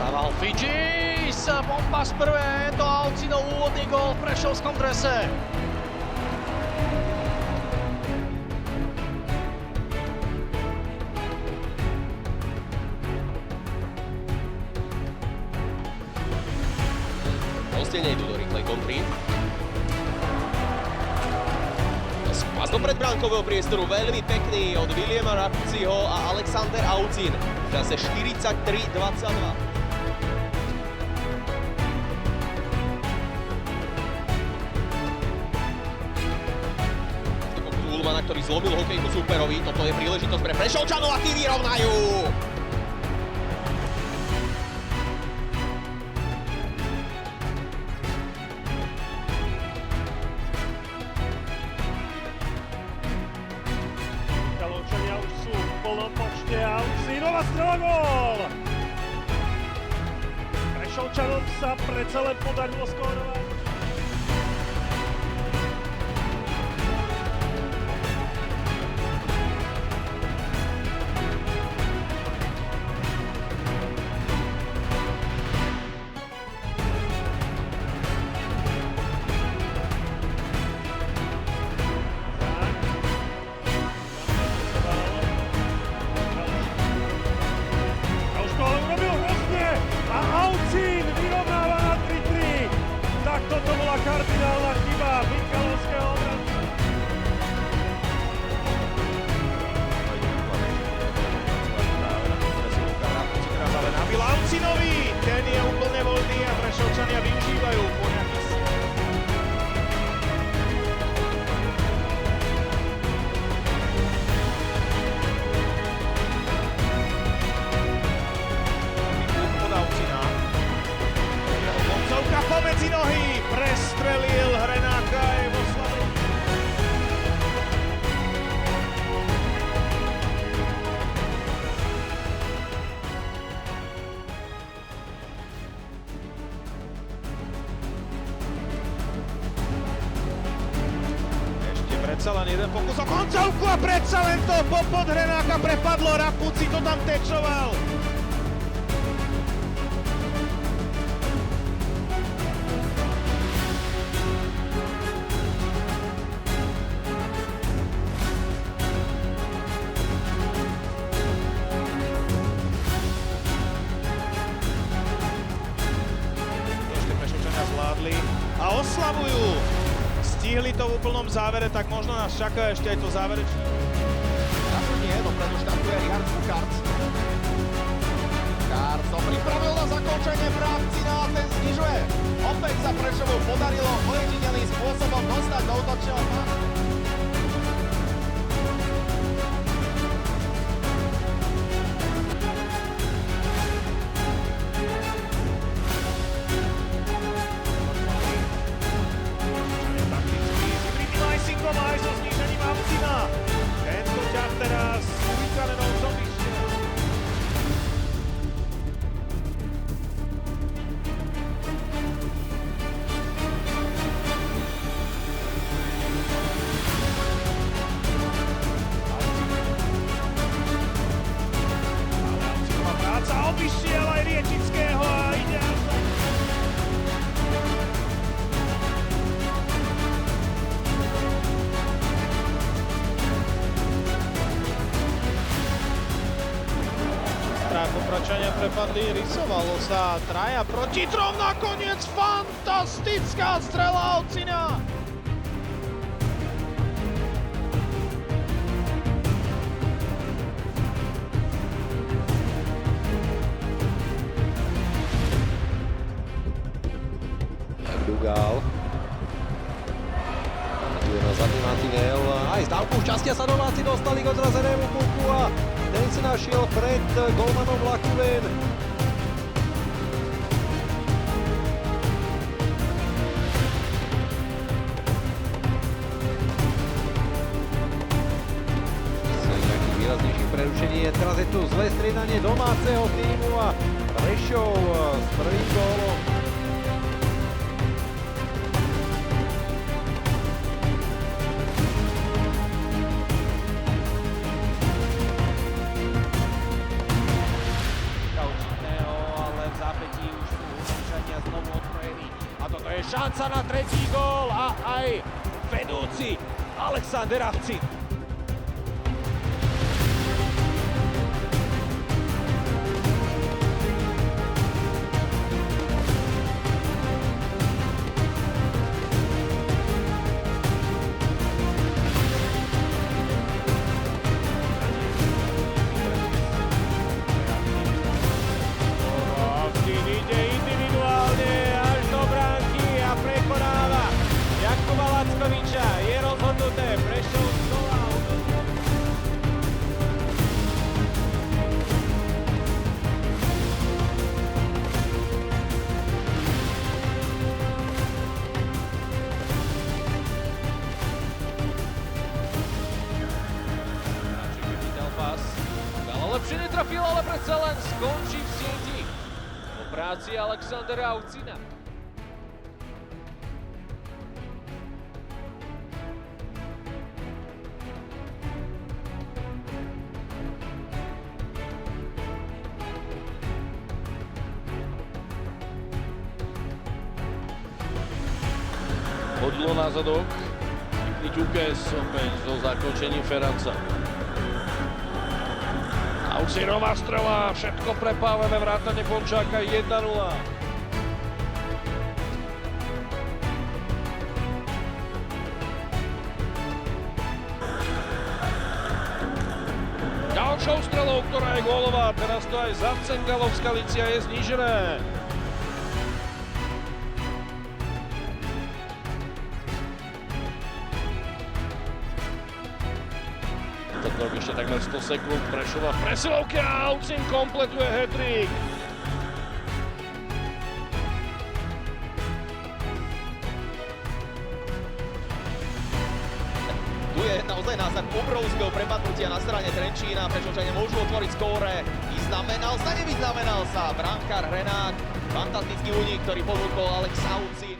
Dával Fidžis, bomba z prvé, to Aucinov úvodný gól v prešovskom drese. Hostia nejdu do rýchlej kontry. Pas do predbránkového priestoru, veľmi pekný od Williama Rapuciho a Alexander Aucin v čase 43-22. Ulmana, ktorý zlomil hokejku súperovi, toto je príležitosť pre Prešovčanov a tí vyrovnajú! Kalovčania už sú v plnom počte a Aucinova strela gól! Prešovčanom sa predsa len podarilo skórovať. Toto bola kardinálna chyba Michalovského obrancu. Ale nabil Aucinovi, ten je úplne voľný a Prešovčania využívajú poňaký. Od Aucina. Koncovka pomedzi nohy, prestrelil Hrenáka aj vo slave. Ešte predsa len jeden pokus o koncovku a predsa len to pod Hrenáka prepadlo, Rapuci to tam tečoval. Zvládli a oslavujú. Stihli to v úplnom závere, tak možno nás čaká ešte aj to záverečné. Ako nie, dopredu štartuje Richard Fukarc. Fukarc to pripravil na zakončenie pre Aucina a ten znižuje. Opäť sa Prešovu podarilo ojedinelým spôsobom dostať do útočného pásu. Aj so znížením Aucina. Tento ťah teraz Uikanenovcom vyšiel. Ale Aucinová práca obišiel aj Riečického a ide až do... Pokračania prepadli, rysovalo sa traja proti trom, nakoniec fantastická strela Aucina! Dugal. Tu je na zadný mantinel. Aj z dávku šťastia sa Nováci dostali k odrazenému puku a ten si našiel pred golmanom Lakuven. Nejaký výraznejší prerušení. Teraz je tu zlé striedanie domáceho týmu a Prešov s prvým gólom. šanca na tretí gól a aj vedúci Alexander Avcin. Avcin ide individuálne až do bránky a prekonáva Jakuba Lackoviča. Je rozhodnuté, Prešov znova. Hráček vychytal pas. Ale lepšie netrafil, ale predsa len skončí v sieti. Po práci Alexandera Avcina. Hodilo na zadok. Pekný ťukes opäť so zakončením Feranca. Avcinová strela, všetko prepálené, vrátane Bončáka 1-0. Ďalšou strelou, ktorá je gólová, teraz to aj Zavcengalovská Lícia je znížené. Rok ešte takmer 100 sekúnd, Prešova v presilovke a Avcin kompletuje hat-trick. Tu je naozaj názor obrovského prepadnutia na strane Trenčína, Prešovčania môžu otvoriť skóre. Vyznamenal sa, nevyznamenal sa, brankár Hrenák, fantastický únik, ktorý ponúkol Alex Avcin.